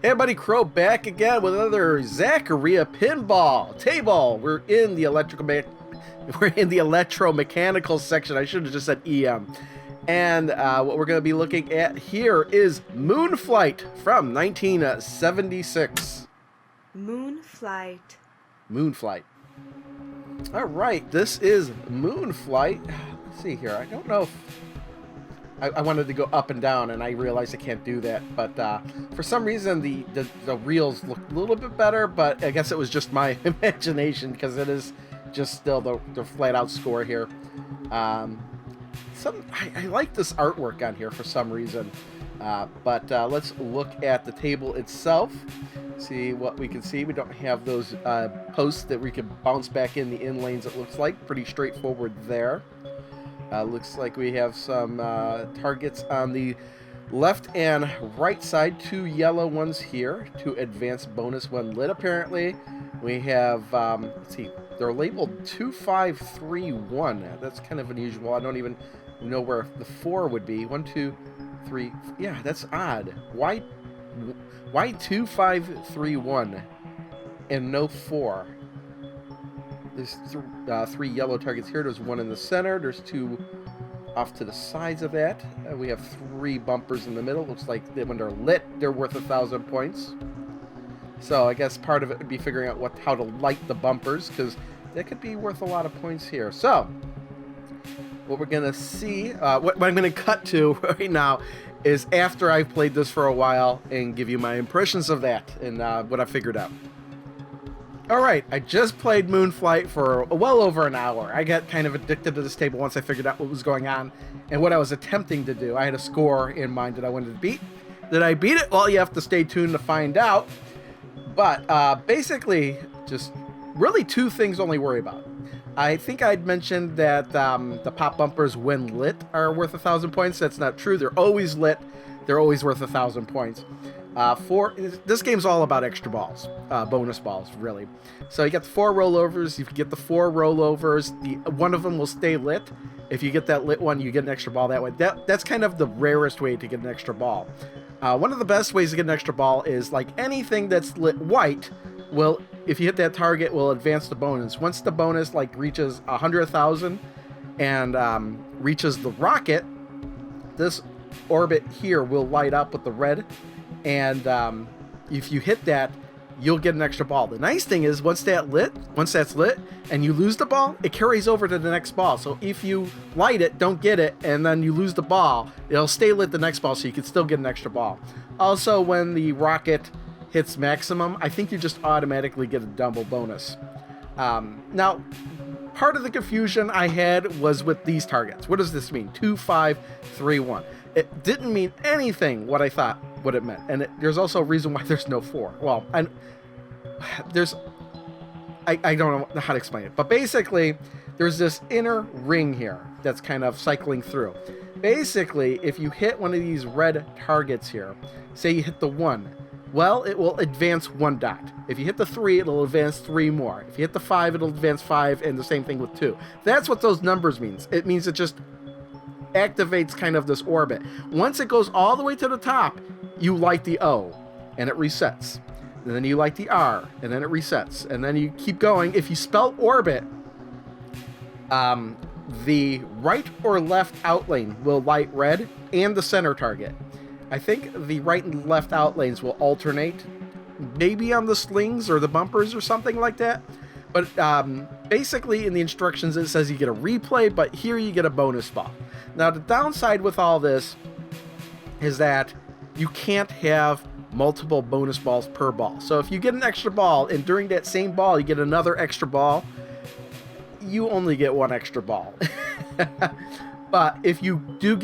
Hey buddy, Crow back again with another Zaccaria Pinball table. We're in the electromechanical section. I should have just said EM. And what we're going to be looking at here is Moonflight from 1976. Moonflight. All right, this is Moonflight. Let's see here. I don't know if I wanted to go up and down, and I realized I can't do that. But for some reason, the reels look a little bit better, but I guess it was just my imagination because it is just still the flat-out score here. I like this artwork on here for some reason. But let's look at the table itself, see what we can see. We don't have those posts that we can bounce back in the in lanes, it looks like. Pretty straightforward there. Looks like we have some targets on the left and right side, 2 yellow ones here, 2 advanced bonus, 1 lit apparently. We have, let's see, they're labeled 2531. That's kind of unusual. I don't even know where the 4 would be. 1, 2, 3, yeah, that's odd. Why 2531 and no 4? There's 3 yellow targets here. There's 1 in the center. There's 2 off to the sides of that. We have 3 bumpers in the middle. Looks like when they're lit, they're worth 1,000 points. So I guess part of it would be figuring out how to light the bumpers, because that could be worth a lot of points here. So what we're going to see, what I'm going to cut to right now is after I've played this for a while and give you my impressions of that and what I figured out. Alright, I just played Moonflight for well over an hour. I got kind of addicted to this table once I figured out what was going on and what I was attempting to do. I had a score in mind that I wanted to beat. Did I beat it? Well, you have to stay tuned to find out. But basically, just really 2 things only worry about. I think I'd mentioned that the pop bumpers, when lit, are worth 1,000 points. That's not true. They're always lit. They're always worth 1,000 points. This game's all about extra balls, bonus balls, really. So you get the 4 rollovers. If you get the 4 rollovers, one of them will stay lit. If you get that lit one, you get an extra ball that way. That's kind of the rarest way to get an extra ball. One of the best ways to get an extra ball is, like, anything that's lit white will, if you hit that target, will advance the bonus. Once the bonus reaches 100,000 and reaches the rocket, this orbit here will light up with the red. And if you hit that, you'll get an extra ball. The nice thing is once that's lit and you lose the ball, it carries over to the next ball. So if you light it, don't get it, and then you lose the ball, it'll stay lit the next ball, so you can still get an extra ball. Also, when the rocket hits maximum, I think you just automatically get a double bonus. Now, part of the confusion I had was with these targets. What does this mean? 2, 5, 3, 1. It didn't mean anything what I thought what it meant. And there's also a reason why there's no 4. Well, I don't know how to explain it. But basically, there's this inner ring here that's kind of cycling through. Basically, if you hit one of these red targets here, say you hit the 1, well, it will advance 1 dot. If you hit the 3, it'll advance 3 more. If you hit the 5, it'll advance 5, and the same thing with 2. That's what those numbers means. It means it just activates kind of this orbit. Once it goes all the way to the top, you light the O, and it resets. And then you light the R, and then it resets. And then you keep going. If you spell orbit, the right or left out lane will light red, and the center target. I think the right and left out lanes will alternate, maybe on the slings or the bumpers or something like that. But basically in the instructions it says you get a replay, but here you get a bonus ball. Now the downside with all this is that you can't have multiple bonus balls per ball. So if you get an extra ball and during that same ball you get another extra ball, you only get 1 extra ball. But if you do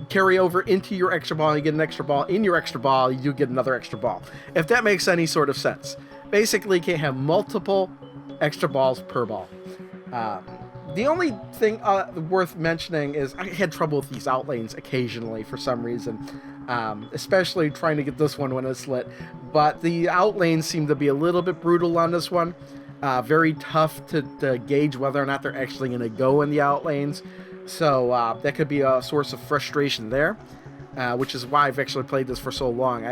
carry over into your extra ball, you get an extra ball in your extra ball, you do get another extra ball. If that makes any sort of sense. Basically, you can't have multiple extra balls per ball. The only thing worth mentioning is I had trouble with these out lanes occasionally for some reason, especially trying to get this one when it's lit. But the out lanes seem to be a little bit brutal on this one. Very tough to gauge whether or not they're actually going to go in the out lanes. So that could be a source of frustration there. which is why I've actually played this for so long.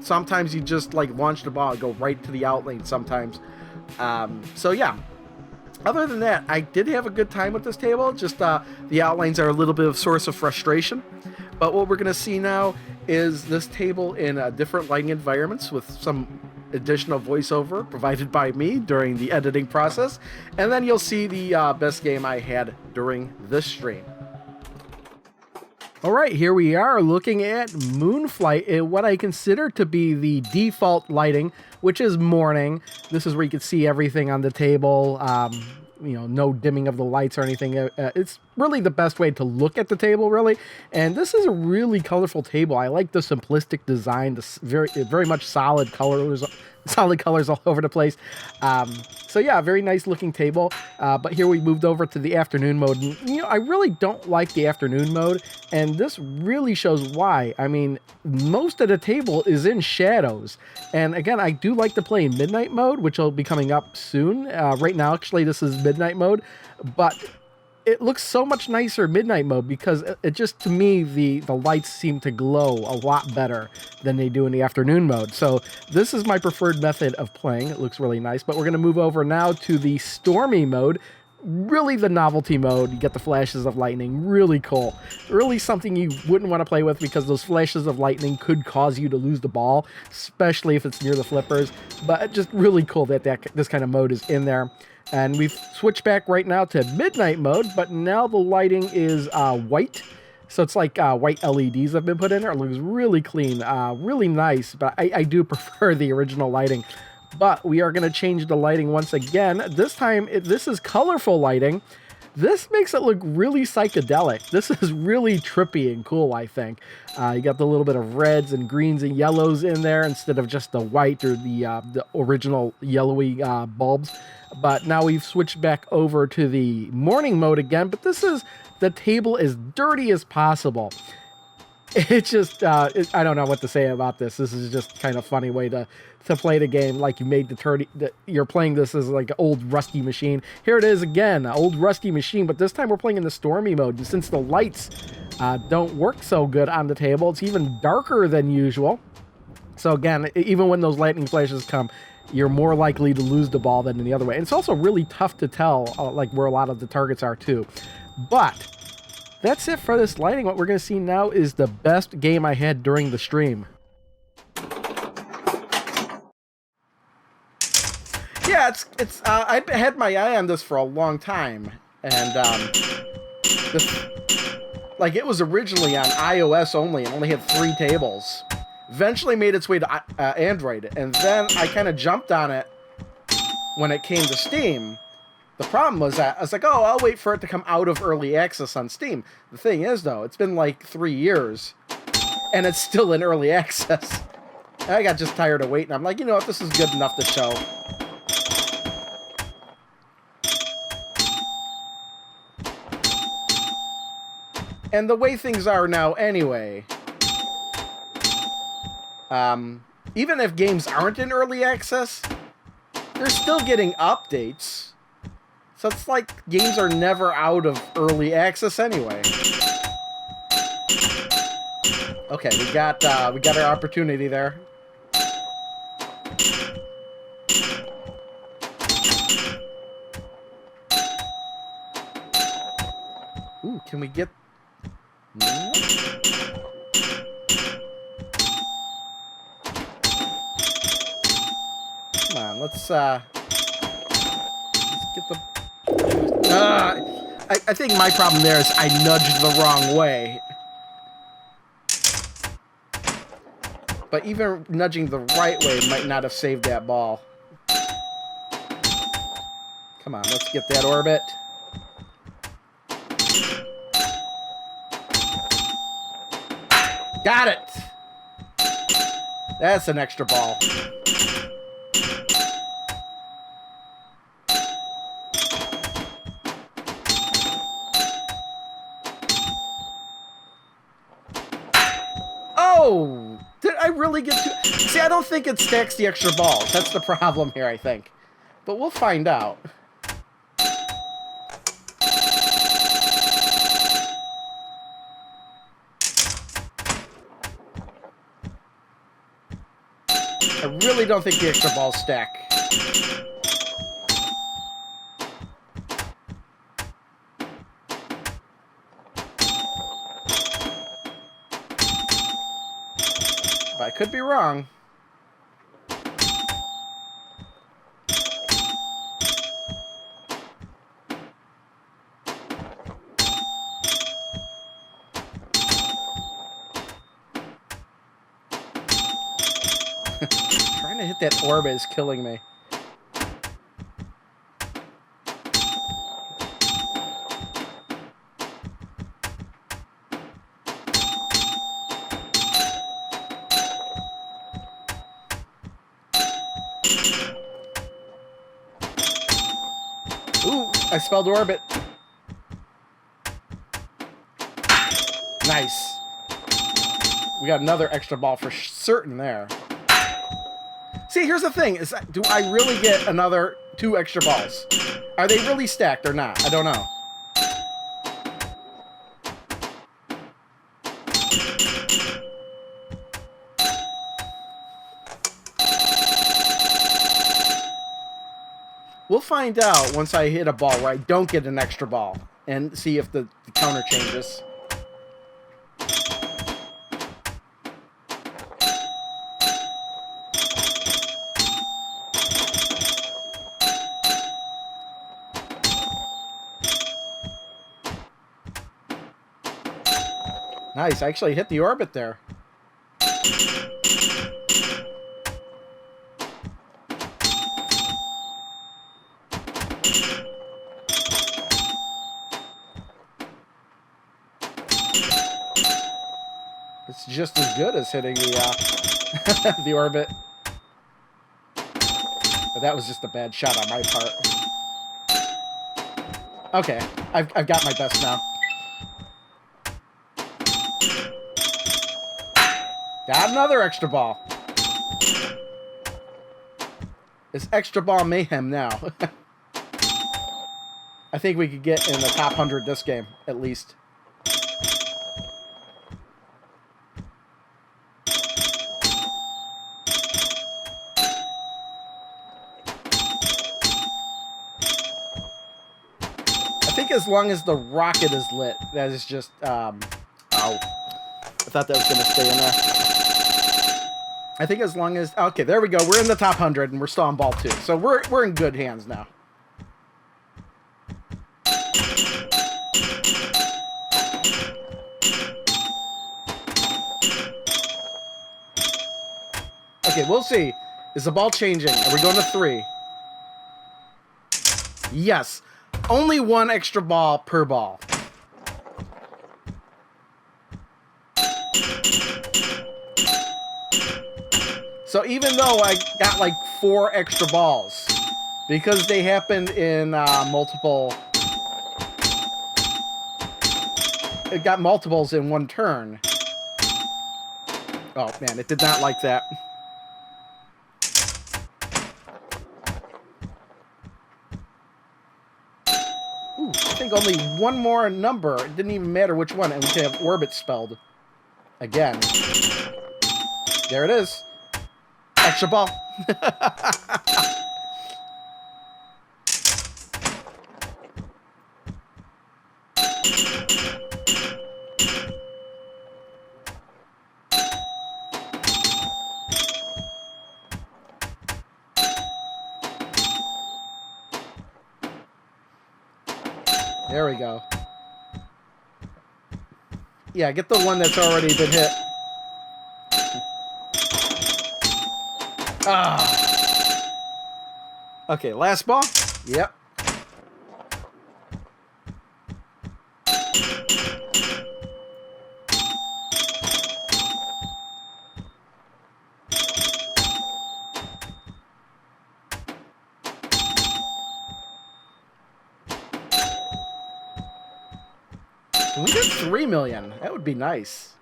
Sometimes you just like launch the ball and go right to the out lane sometimes. So yeah. Other than that, I did have a good time with this table. Just the outlanes are a little bit of source of frustration. But what we're going to see now is this table in different lighting environments with some additional voiceover provided by me during the editing process. And then you'll see the best game I had during this stream. All right, here we are looking at Moonflight in what I consider to be the default lighting, which is morning. This is where you can see everything on the table. You know, no dimming of the lights or anything. It's really the best way to look at the table, really. And this is a really colorful table. I like the simplistic design, the very much solid colors all over the place. So yeah, very nice looking table. But here we moved over to the afternoon mode. And, you know, I really don't like the afternoon mode, and this really shows why. I mean, most of the table is in shadows. And again, I do like to play in midnight mode, which will be coming up soon. Right now, actually, this is midnight mode, but it looks so much nicer midnight mode because it just, to me, the lights seem to glow a lot better than they do in the afternoon mode. So this is my preferred method of playing. It looks really nice, but we're going to move over now to the Stormy mode. Really the novelty mode. You get the flashes of lightning. Really cool. Really something you wouldn't want to play with because those flashes of lightning could cause you to lose the ball, especially if it's near the flippers. But just really cool that this kind of mode is in there. And we've switched back right now to midnight mode, but now the lighting is white. So it's like white LEDs have been put in there. It looks really clean, really nice, but I do prefer the original lighting. But we are going to change the lighting once again. This time, this is colorful lighting. This makes it look really psychedelic. This is really trippy and cool, I think. You got the little bit of reds and greens and yellows in there instead of just the white or the original yellowy bulbs. But now we've switched back over to the morning mode again. But this is the table as dirty as possible. It's just, I don't know what to say about this. This is just kind of funny way to play the game. Like you made you're playing this as like an old rusty machine. Here it is again, an old rusty machine, but this time we're playing in the Stormy mode. And since the lights don't work so good on the table, it's even darker than usual. So again, even when those lightning flashes come, you're more likely to lose the ball than in the other way. And it's also really tough to tell like where a lot of the targets are too. But that's it for this lighting. What we're going to see now is the best game I had during the stream. Yeah, I had my eye on this for a long time, and like it was originally on iOS only and only had 3 tables. Eventually made its way to Android, and then I kind of jumped on it when it came to Steam. The problem was that I was like, oh, I'll wait for it to come out of early access on Steam. The thing is, though, it's been like 3 years, and it's still in early access. And I got just tired of waiting. I'm like, you know what, this is good enough to show. And the way things are now anyway, even if games aren't in early access, they're still getting updates. So it's like games are never out of early access anyway. Okay, we got our opportunity there. Ooh, can we get? Come on, let's get the. I think my problem there is I nudged the wrong way. But even nudging the right way might not have saved that ball. Come on, let's get that orbit. Got it! That's an extra ball. Oh! Did I really get to... See, I don't think it stacks the extra balls. That's the problem here, I think. But we'll find out. I really don't think the extra balls stack. But I could be wrong. Trying to hit that orbit is killing me. Ooh, I spelled orbit. Nice. We got another extra ball for certain there. See, here's the thing: is do I really get another 2 extra balls? Are they really stacked or not? I don't know. We'll find out once I hit a ball where I don't get an extra ball and see if the counter changes. Nice, I actually hit the orbit there. It's just as good as hitting the the orbit. But that was just a bad shot on my part. Okay, I've got my best now. Got another extra ball. It's extra ball mayhem now. I think we could get in the top 100 this game, at least. I think as long as the rocket is lit, that is just, ow. I thought that was going to stay in there. I think as long as... Okay, there we go. We're in the top 100, and we're still on ball 2. So we're in good hands now. Okay, we'll see. Is the ball changing? Are we going to 3? Yes. Only 1 extra ball per ball. So even though I got like 4 extra balls, because they happened in multiple... It got multiples in 1 turn. Oh man, it did not like that. Ooh, I think only 1 more number. It didn't even matter which one, and we can have orbit spelled. Again. There it is. Extra ball. There we go. Yeah, get the one that's already been hit. Ah. Okay, last ball. Yep. Can we get 3 million? That would be nice.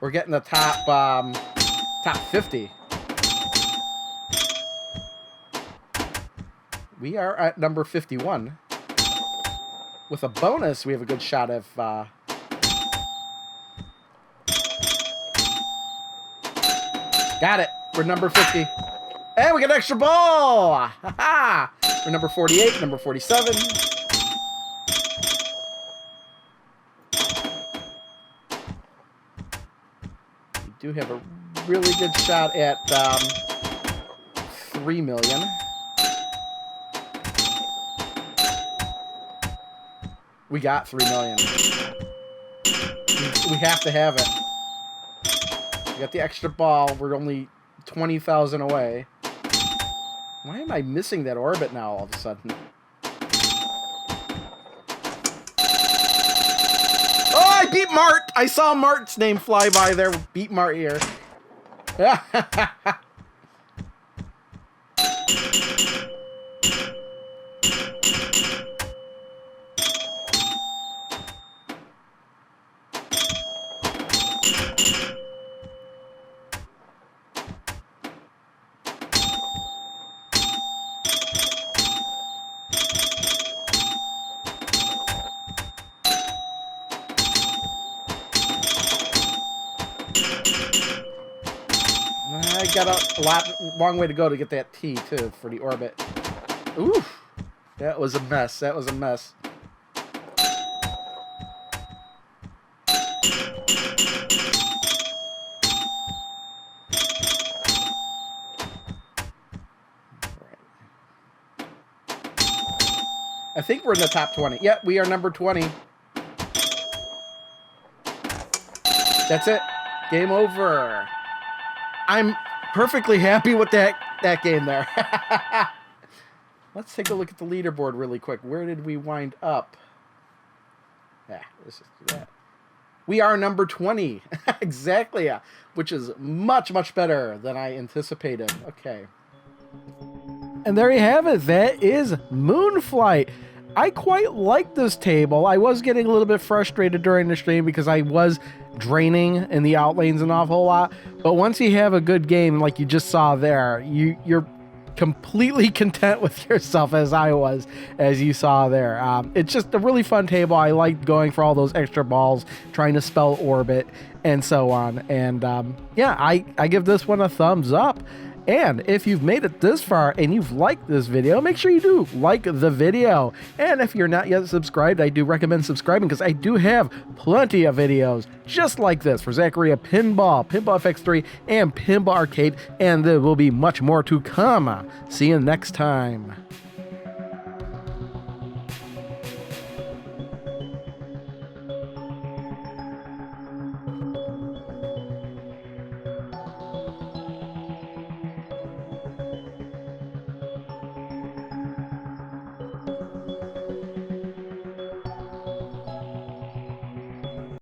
We're getting the top top 50. We are at number 51. With a bonus, we have a good shot of... Got it. We're number 50. And we got an extra ball! Ha-ha! We're number 48, number 47. We do have a really good shot at 3 million. We got 3 million. We have to have it. We got the extra ball. We're only 20,000 away. Why am I missing that orbit now all of a sudden? Oh, I beat Mart! I saw Mart's name fly by there. Beat Mart here. I got a long way to go to get that T, too, for the orbit. Oof. That was a mess. That was a mess. I think we're in the top 20. Yep, we are number 20. That's it. Game over. I'm perfectly happy with that game there. Let's take a look at the leaderboard really quick. Where did we wind up? Yeah, let's just do that. We are number 20. Exactly, yeah, which is much, much better than I anticipated. Okay. And there you have it. That is Moonflight. I quite like this table. I was getting a little bit frustrated during the stream because I was draining in the outlanes an awful lot. But once you have a good game like you just saw there, you're completely content with yourself, as I was, as you saw there. It's just a really fun table. I like going for all those extra balls, trying to spell orbit, and so on. And yeah, I give this one a thumbs up. And if you've made it this far and you've liked this video, make sure you do like the video. And if you're not yet subscribed, I do recommend subscribing because I do have plenty of videos just like this for Zaccaria Pinball, Pinball FX3, and Pinball Arcade. And there will be much more to come. See you next time.